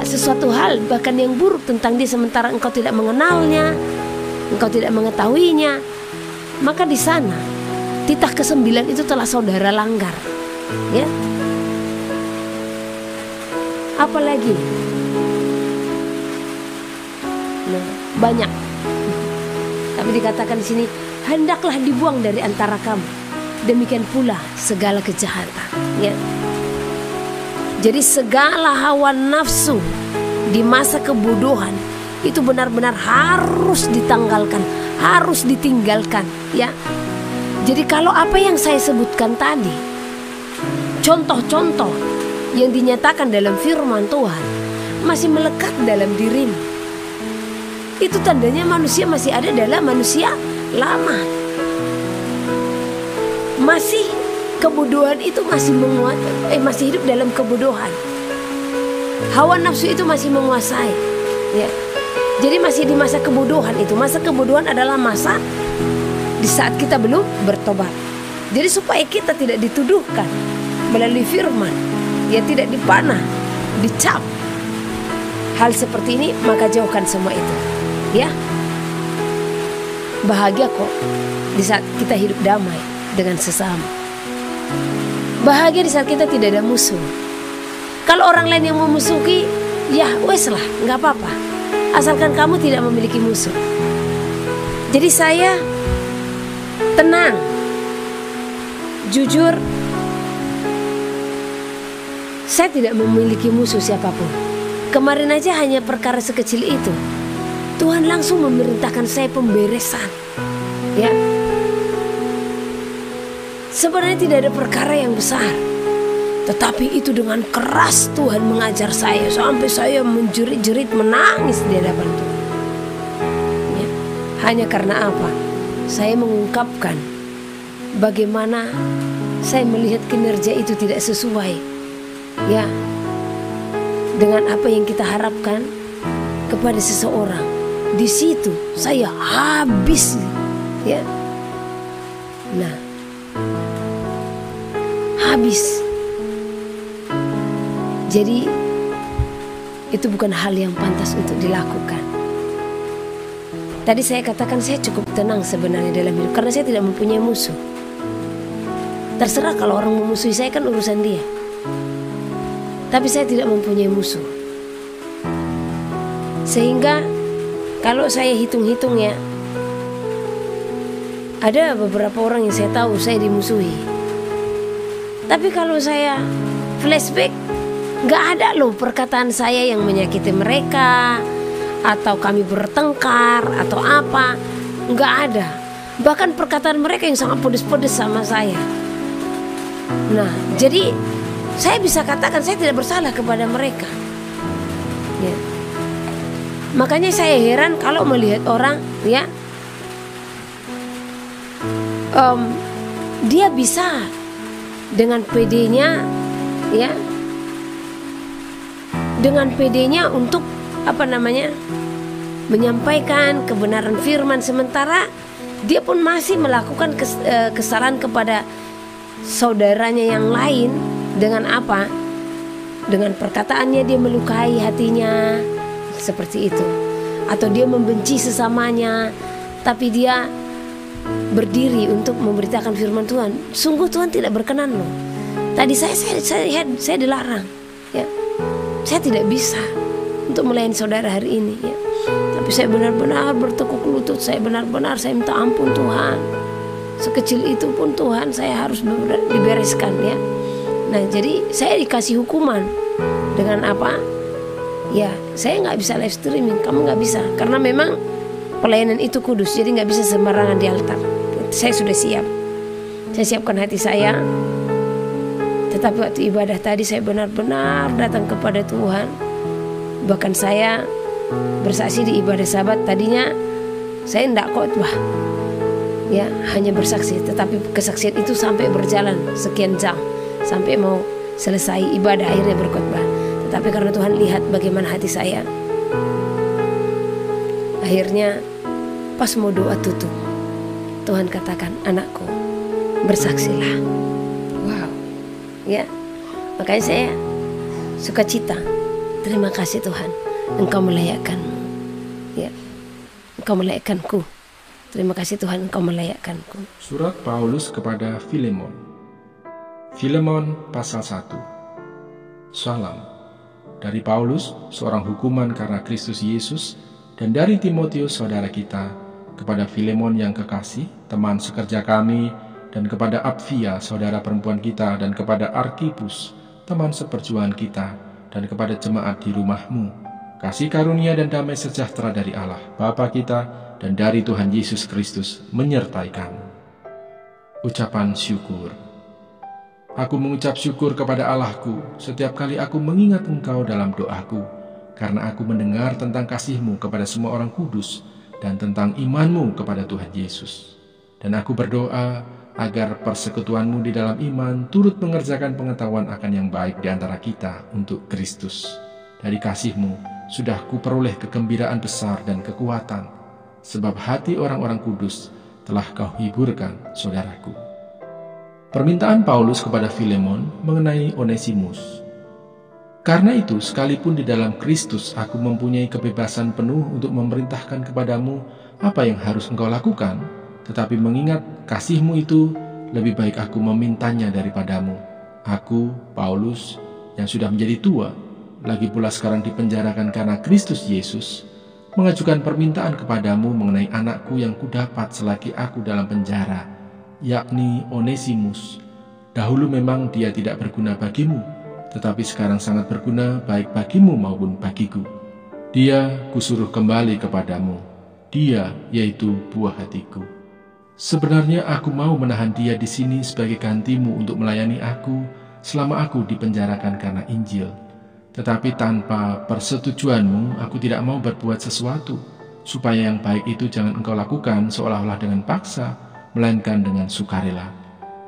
A: sesuatu hal bahkan yang buruk tentang dia, sementara engkau tidak mengenalnya, engkau tidak mengetahuinya, maka di sana titah ke-9 itu telah saudara langgar, ya. Apalagi banyak. Tapi dikatakan di sini, hendaklah dibuang dari antara kamu, demikian pula segala kejahatan, ya. Jadi segala hawa nafsu di masa kebodohan itu benar-benar harus ditanggalkan, harus ditinggalkan, ya. Jadi kalau apa yang saya sebutkan tadi, contoh-contoh yang dinyatakan dalam firman Tuhan masih melekat dalam dirimu, itu tandanya manusia masih ada dalam manusia lama. Kebodohan itu masih masih hidup dalam kebodohan. Hawa nafsu itu masih menguasai, ya. Jadi masih di masa kebodohan itu. Masa kebodohan adalah masa di saat kita belum bertobat. Jadi supaya kita tidak dituduhkan melalui firman, ya, tidak dipanah, dicap hal seperti ini, maka jauhkan semua itu, ya. Bahagia kok di saat kita hidup damai dengan sesama. Bahagia di saat kita tidak ada musuh. Kalau orang lain yang memusuhi, ya wes lah, nggak apa-apa, asalkan kamu tidak memiliki musuh. Jadi saya tenang, jujur, saya tidak memiliki musuh siapapun. Kemarin aja hanya perkara sekecil itu, Tuhan langsung memerintahkan saya pemberesan, ya. Sebenarnya tidak ada perkara yang besar, tetapi itu dengan keras Tuhan mengajar saya sampai saya menjerit-jerit, menangis di hadapan Tuhan, ya. Hanya karena apa? Saya mengungkapkan bagaimana saya melihat kinerja itu tidak sesuai, ya, dengan apa yang kita harapkan kepada seseorang. Di situ saya habis, ya. Nah, habis. Jadi itu bukan hal yang pantas untuk dilakukan. Tadi saya katakan saya cukup tenang sebenarnya dalam hidup, karena saya tidak mempunyai musuh. Terserah kalau orang memusuhi saya, kan urusan dia. Tapi saya tidak mempunyai musuh. Sehingga kalau saya hitung-hitung, ya, ada beberapa orang yang saya tahu saya dimusuhi. Tapi kalau saya flashback, gak ada loh perkataan saya yang menyakiti mereka, atau kami bertengkar, atau apa. Gak ada. Bahkan perkataan mereka yang sangat pedes-pedes sama saya. Nah, jadi saya bisa katakan saya tidak bersalah kepada mereka, ya. Makanya saya heran kalau melihat orang, ya, dia bisa dengan PD-nya, ya, dengan PD-nya untuk menyampaikan kebenaran firman, sementara dia pun masih melakukan kesalahan kepada saudaranya yang lain. Dengan apa? Dengan perkataannya dia melukai hatinya, seperti itu. Atau dia membenci sesamanya, tapi dia berdiri untuk memberitakan firman Tuhan. Sungguh Tuhan tidak berkenan loh. Tadi saya dilarang, ya. Saya tidak bisa untuk melayani saudara hari ini, ya. Tapi saya benar-benar bertekuk lutut, saya minta ampun Tuhan. Sekecil itu pun Tuhan, saya harus dibereskan, ya. Nah, jadi saya dikasih hukuman dengan apa? Ya, saya nggak bisa live streaming, kamu nggak bisa, karena memang pelayanan itu kudus, jadi nggak bisa sembarangan di altar. Saya sudah siap, saya siapkan hati saya. Tetapi waktu ibadah tadi saya benar-benar datang kepada Tuhan. Bahkan saya bersaksi di ibadah Sabat, tadinya saya tidak khotbah, ya, hanya bersaksi. Tetapi kesaksian itu sampai berjalan sekian jam, sampai mau selesai ibadah akhirnya berkhotbah. Tetapi karena Tuhan lihat bagaimana hati saya, akhirnya pas mau doa tutup, Tuhan katakan, anakku, bersaksilah. Wow, ya, makanya saya sukacita. Terima kasih Tuhan, Engkau melayakkanmu, ya, Engkau melayakkanku. Terima kasih Tuhan, Engkau melayakkanku.
B: Surat Paulus kepada Filemon. Filemon pasal 1. Salam dari Paulus, seorang hukuman karena Kristus Yesus, dan dari Timotius saudara kita, kepada Filemon yang kekasih, teman sekerja kami, dan kepada Apfia saudara perempuan kita, dan kepada Arkipus, teman seperjuangan kita, dan kepada jemaat di rumahmu. Kasih karunia dan damai sejahtera dari Allah, Bapa kita, dan dari Tuhan Yesus Kristus menyertai kamu. Ucapan syukur. Aku mengucap syukur kepada Allahku setiap kali aku mengingat Engkau dalam doaku, karena aku mendengar tentang kasih-Mu kepada semua orang kudus dan tentang iman-Mu kepada Tuhan Yesus. Dan aku berdoa agar persekutuan-Mu di dalam iman turut mengerjakan pengetahuan akan yang baik di antara kita untuk Kristus. Dari kasih-Mu sudah kuperoleh kegembiraan besar dan kekuatan, sebab hati orang-orang kudus telah Kau hiburkan, saudaraku. Permintaan Paulus kepada Filemon mengenai Onesimus. Karena itu, sekalipun di dalam Kristus aku mempunyai kebebasan penuh untuk memerintahkan kepadamu apa yang harus engkau lakukan, tetapi mengingat kasih-Mu itu, lebih baik aku memintanya daripadamu. Aku, Paulus, yang sudah menjadi tua, lagi pula sekarang dipenjarakan karena Kristus Yesus, mengajukan permintaan kepadamu mengenai anakku yang kudapat selagi aku dalam penjara, yakni Onesimus. Dahulu memang dia tidak berguna bagimu, tetapi sekarang sangat berguna baik bagimu maupun bagiku. Dia kusuruh kembali kepadamu. Dia yaitu buah hatiku. Sebenarnya aku mau menahan dia di sini sebagai gantimu untuk melayani aku selama aku dipenjarakan karena Injil. Tetapi tanpa persetujuanmu aku tidak mau berbuat sesuatu, supaya yang baik itu jangan engkau lakukan seolah-olah dengan paksa, melainkan dengan sukarela.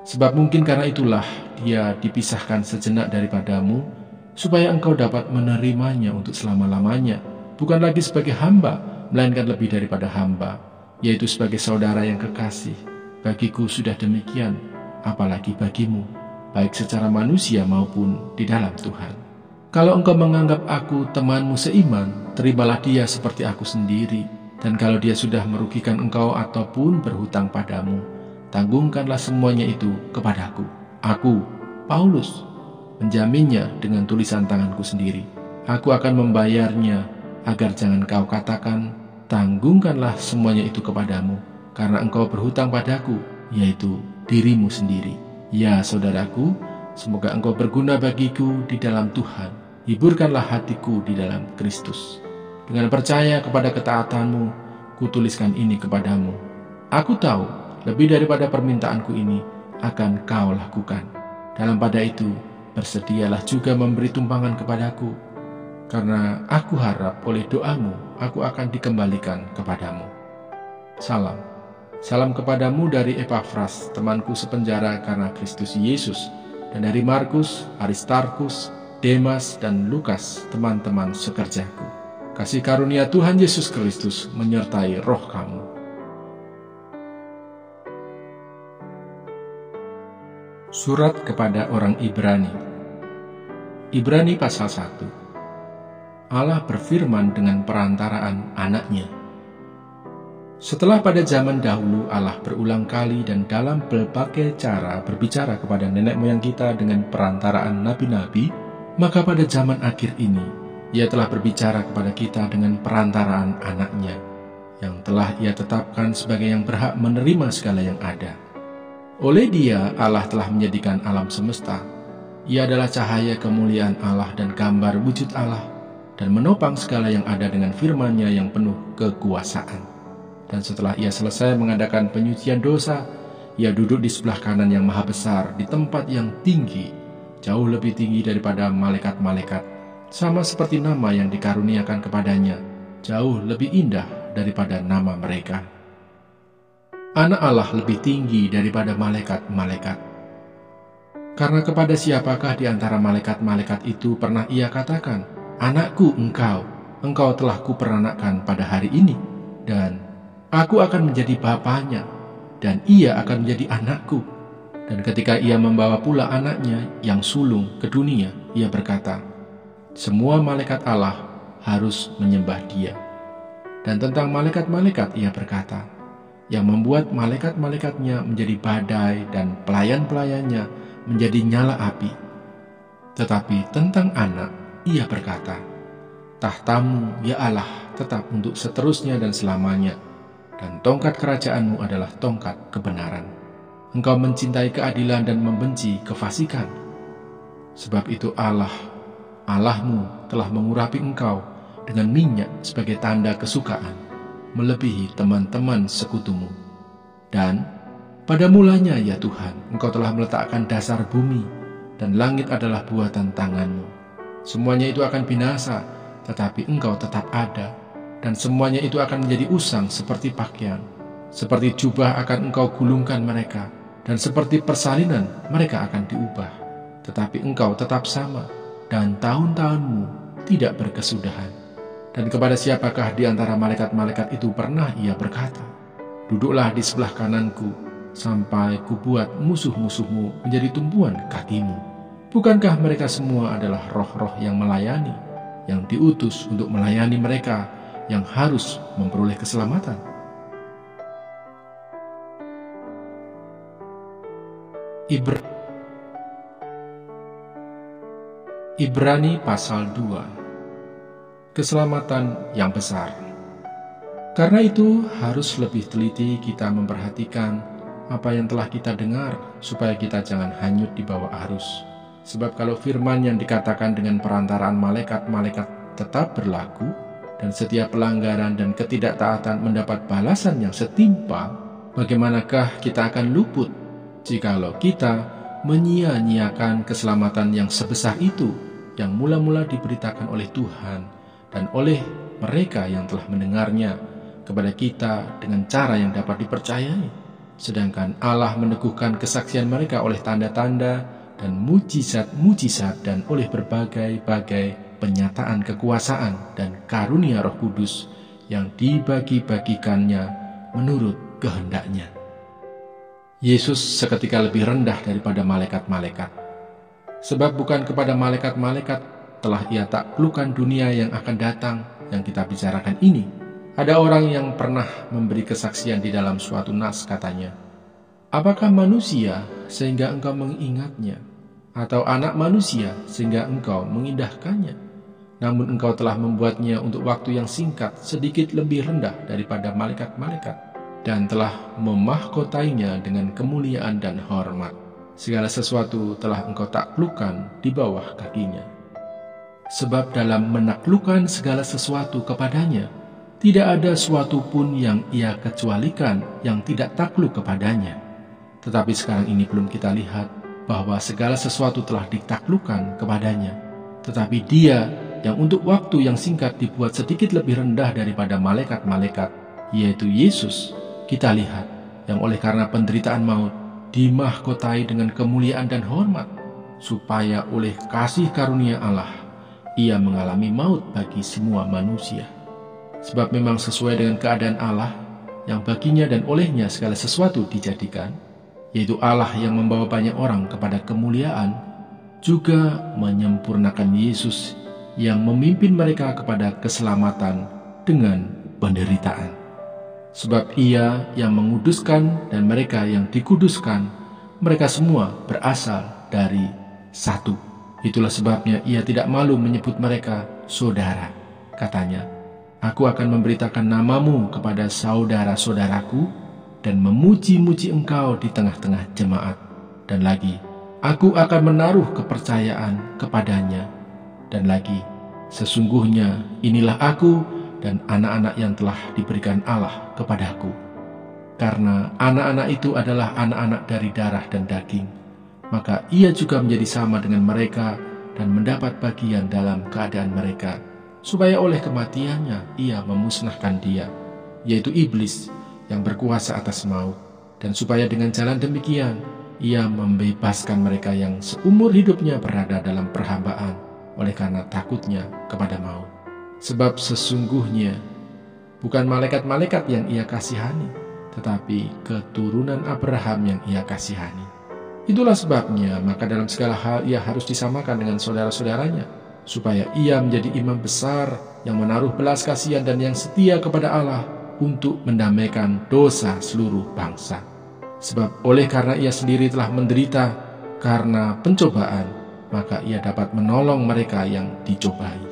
B: Sebab mungkin karena itulah dia dipisahkan sejenak daripadamu, supaya engkau dapat menerimanya untuk selama-lamanya, bukan lagi sebagai hamba, melainkan lebih daripada hamba, yaitu sebagai saudara yang kekasih. Bagiku sudah demikian, apalagi bagimu, baik secara manusia maupun di dalam Tuhan. Kalau engkau menganggap aku temanmu seiman, terimalah dia seperti aku sendiri. Dan kalau dia sudah merugikan engkau ataupun berhutang padamu, tanggungkanlah semuanya itu kepadaku. Aku, Paulus, menjaminnya dengan tulisan tanganku sendiri. Aku akan membayarnya, agar jangan kau katakan, tanggungkanlah semuanya itu kepadamu, karena engkau berhutang padaku, yaitu dirimu sendiri. Ya saudaraku, semoga engkau berguna bagiku di dalam Tuhan. Hiburkanlah hatiku di dalam Kristus. Dengan percaya kepada ketaatanmu, kutuliskan ini kepadamu. Aku tahu, lebih daripada permintaanku ini akan kau lakukan. Dalam pada itu, bersedialah juga memberi tumpangan kepadaku, karena aku harap oleh doamu, aku akan dikembalikan kepadamu. Salam. Salam kepadamu dari Epafras, temanku sepenjara karena Kristus Yesus, dan dari Markus, Aristarkus, Demas, dan Lukas, teman-teman sekerjaku. Kasih karunia Tuhan Yesus Kristus menyertai roh kamu. Surat kepada orang Ibrani. Ibrani pasal 1. Allah berfirman dengan perantaraan anaknya. Setelah pada zaman dahulu Allah berulang kali dan dalam berbagai cara berbicara kepada nenek moyang kita dengan perantaraan nabi-nabi, maka pada zaman akhir ini Ia telah berbicara kepada kita dengan perantaraan anaknya, yang telah Ia tetapkan sebagai yang berhak menerima segala yang ada. Oleh Dia, Allah telah menjadikan alam semesta. Ia adalah cahaya kemuliaan Allah dan gambar wujud Allah, dan menopang segala yang ada dengan firman-Nya yang penuh kekuasaan. Dan setelah Ia selesai mengadakan penyucian dosa, Ia duduk di sebelah kanan yang maha besar, di tempat yang tinggi, jauh lebih tinggi daripada malaikat-malaikat, sama seperti nama yang dikaruniakan kepadanya, jauh lebih indah daripada nama mereka. Anak Allah lebih tinggi daripada malaikat-malaikat. Karena kepada siapakah di antara malaikat-malaikat itu pernah Ia katakan, "Anakku engkau telah kuperanakkan pada hari ini, dan aku akan menjadi bapanya, dan ia akan menjadi anakku." Dan ketika Ia membawa pula anaknya yang sulung ke dunia, Ia berkata, "Semua malaikat Allah harus menyembah Dia." Dan tentang malaikat-malaikat Ia berkata, yang membuat malaikat-malaikatnya menjadi badai dan pelayan-pelayannya menjadi nyala api. Tetapi tentang anak, Ia berkata, "Tahtamu, ya Allah, tetap untuk seterusnya dan selamanya, dan tongkat kerajaanmu adalah tongkat kebenaran. Engkau mencintai keadilan dan membenci kefasikan. Sebab itu Allahmu telah mengurapi engkau dengan minyak sebagai tanda kesukaan, melebihi teman-teman sekutumu. Dan pada mulanya, ya Tuhan, Engkau telah meletakkan dasar bumi, dan langit adalah buatan tangan-Mu. Semuanya itu akan binasa, tetapi Engkau tetap ada, dan semuanya itu akan menjadi usang seperti pakaian. Seperti jubah akan Engkau gulungkan mereka, dan seperti persalinan mereka akan diubah. Tetapi Engkau tetap sama, dan tahun-tahun-Mu tidak berkesudahan. Dan kepada siapakah di antara malaikat-malaikat itu pernah Ia berkata, 'Duduklah di sebelah kananku, sampai kubuat musuh-musuhmu menjadi tumpuan kakimu.' Bukankah mereka semua adalah roh-roh yang melayani, yang diutus untuk melayani mereka yang harus memperoleh keselamatan?" Ibrani pasal 2. Keselamatan yang besar. Karena itu harus lebih teliti kita memperhatikan apa yang telah kita dengar, supaya kita jangan hanyut di bawah arus. Sebab kalau firman yang dikatakan dengan perantaraan malaikat-malaikat tetap berlaku, dan setiap pelanggaran dan ketidaktaatan mendapat balasan yang setimpal, bagaimanakah kita akan luput jikalau kita menyia-nyiakan keselamatan yang sebesar itu, yang mula-mula diberitakan oleh Tuhan dan oleh mereka yang telah mendengarnya kepada kita dengan cara yang dapat dipercayai. Sedangkan Allah meneguhkan kesaksian mereka oleh tanda-tanda dan mujizat-mujizat dan oleh berbagai-bagai penyataan kekuasaan dan karunia Roh Kudus yang dibagi-bagikannya menurut kehendaknya. Yesus seketika lebih rendah daripada malaikat-malaikat. Sebab bukan kepada malaikat-malaikat telah Ia taklukkan dunia yang akan datang yang kita bicarakan ini. Ada orang yang pernah memberi kesaksian di dalam suatu nas, katanya, "Apakah manusia sehingga engkau mengingatnya, atau anak manusia sehingga engkau mengindahkannya? Namun engkau telah membuatnya untuk waktu yang singkat sedikit lebih rendah daripada malaikat-malaikat, dan telah memahkotainya dengan kemuliaan dan hormat. Segala sesuatu telah engkau taklukkan di bawah kakinya. Sebab dalam menaklukkan segala sesuatu kepadanya, tidak ada suatu pun yang Ia kecualikan yang tidak takluk kepadanya. Tetapi sekarang ini belum kita lihat bahwa segala sesuatu telah ditaklukkan kepadanya. Tetapi Dia yang untuk waktu yang singkat dibuat sedikit lebih rendah daripada malaikat-malaikat, yaitu Yesus, kita lihat, yang oleh karena penderitaan maut dimahkotai dengan kemuliaan dan hormat, supaya oleh kasih karunia Allah ia mengalami maut bagi semua manusia. Sebab memang sesuai dengan keadaan Allah yang baginya dan olehnya segala sesuatu dijadikan, yaitu Allah yang membawa banyak orang kepada kemuliaan, juga menyempurnakan Yesus yang memimpin mereka kepada keselamatan dengan penderitaan. Sebab ia yang menguduskan dan mereka yang dikuduskan, mereka semua berasal dari satu. Itulah sebabnya ia tidak malu menyebut mereka saudara. Katanya, aku akan memberitakan namamu kepada saudara-saudaraku dan memuji-muji engkau di tengah-tengah jemaat. Dan lagi, aku akan menaruh kepercayaan kepadanya. Dan lagi, sesungguhnya inilah aku dan anak-anak yang telah diberikan Allah kepadaku. Karena anak-anak itu adalah anak-anak dari darah dan daging, maka ia juga menjadi sama dengan mereka dan mendapat bagian dalam keadaan mereka, supaya oleh kematiannya ia memusnahkan dia, yaitu iblis yang berkuasa atas maut, dan supaya dengan jalan demikian ia membebaskan mereka yang seumur hidupnya berada dalam perhambaan oleh karena takutnya kepada maut. Sebab sesungguhnya bukan malaikat-malaikat yang ia kasihani, tetapi keturunan Abraham yang ia kasihani. Itulah sebabnya maka dalam segala hal ia harus disamakan dengan saudara-saudaranya, supaya ia menjadi imam besar yang menaruh belas kasihan dan yang setia kepada Allah untuk mendamaikan dosa seluruh bangsa. Sebab oleh karena ia sendiri telah menderita karena pencobaan, maka ia dapat menolong mereka yang dicobai.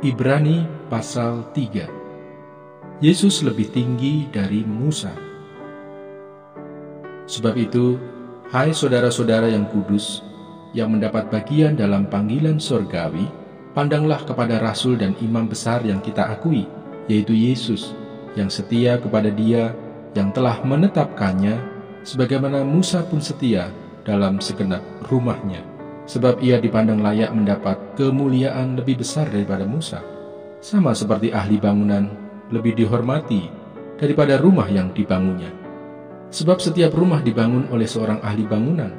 B: Ibrani pasal 3. Yesus lebih tinggi dari Musa. Sebab itu, hai saudara-saudara yang kudus, yang mendapat bagian dalam panggilan sorgawi, pandanglah kepada Rasul dan Imam besar yang kita akui, yaitu Yesus, yang setia kepada Dia yang telah menetapkannya, sebagaimana Musa pun setia dalam segenap rumahnya. Sebab ia dipandang layak mendapat kemuliaan lebih besar daripada Musa. Sama seperti ahli bangunan lebih dihormati daripada rumah yang dibangunnya. Sebab setiap rumah dibangun oleh seorang ahli bangunan,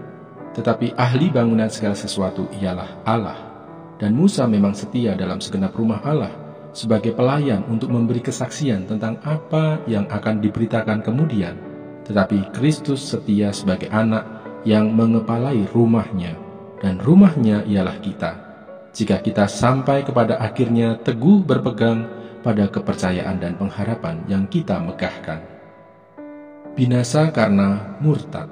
B: tetapi ahli bangunan segala sesuatu ialah Allah. Dan Musa memang setia dalam segenap rumah Allah sebagai pelayan untuk memberi kesaksian tentang apa yang akan diberitakan kemudian. Tetapi Kristus setia sebagai anak yang mengepalai rumahnya. Dan rumahnya ialah kita, jika kita sampai kepada akhirnya teguh berpegang pada kepercayaan dan pengharapan yang kita megahkan. Binasa karena murtad.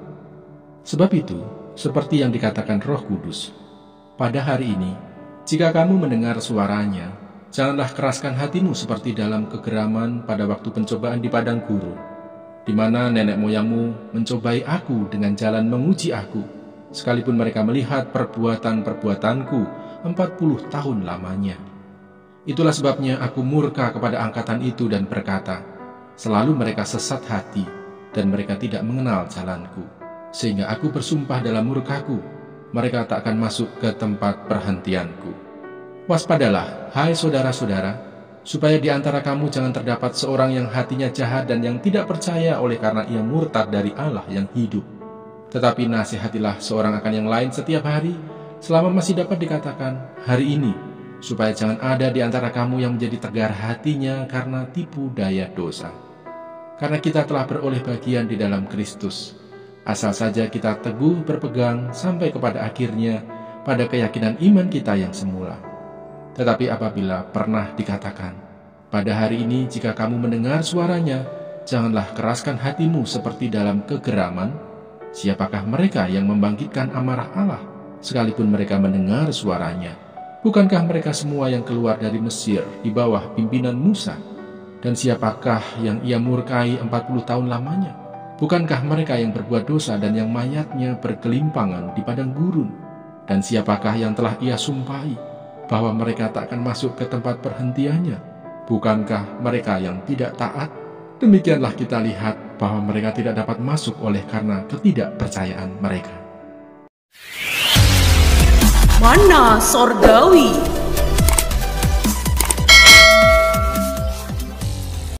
B: Sebab itu, seperti yang dikatakan Roh Kudus, pada hari ini, jika kamu mendengar suaranya, janganlah keraskan hatimu seperti dalam kegeraman pada waktu pencobaan di padang gurun, di mana nenek moyangmu mencobai aku dengan jalan menguji aku, sekalipun mereka melihat perbuatan-perbuatanku 40 tahun lamanya. Itulah sebabnya aku murka kepada angkatan itu dan berkata, selalu mereka sesat hati dan mereka tidak mengenal jalanku. Sehingga aku bersumpah dalam murkaku, mereka tak akan masuk ke tempat perhentianku. Waspadalah, hai saudara-saudara, supaya di antara kamu jangan terdapat seorang yang hatinya jahat dan yang tidak percaya oleh karena ia murtad dari Allah yang hidup. Tetapi nasihatilah seorang akan yang lain setiap hari, selama masih dapat dikatakan hari ini, supaya jangan ada di antara kamu yang menjadi tegar hatinya karena tipu daya dosa. Karena kita telah beroleh bagian di dalam Kristus, asal saja kita teguh berpegang sampai kepada akhirnya pada keyakinan iman kita yang semula. Tetapi apabila pernah dikatakan, pada hari ini jika kamu mendengar suaranya, janganlah keraskan hatimu seperti dalam kegeraman. Siapakah mereka yang membangkitkan amarah Allah, sekalipun mereka mendengar suaranya? Bukankah mereka semua yang keluar dari Mesir di bawah pimpinan Musa? Dan siapakah yang ia murkai 40 tahun lamanya? Bukankah mereka yang berbuat dosa dan yang mayatnya bergelimpangan di padang gurun? Dan siapakah yang telah ia sumpahi bahwa mereka tak akan masuk ke tempat perhentiannya? Bukankah mereka yang tidak taat? Demikianlah kita lihat bahwa mereka tidak dapat masuk oleh karena ketidakpercayaan mereka.
C: Mana sorgawi.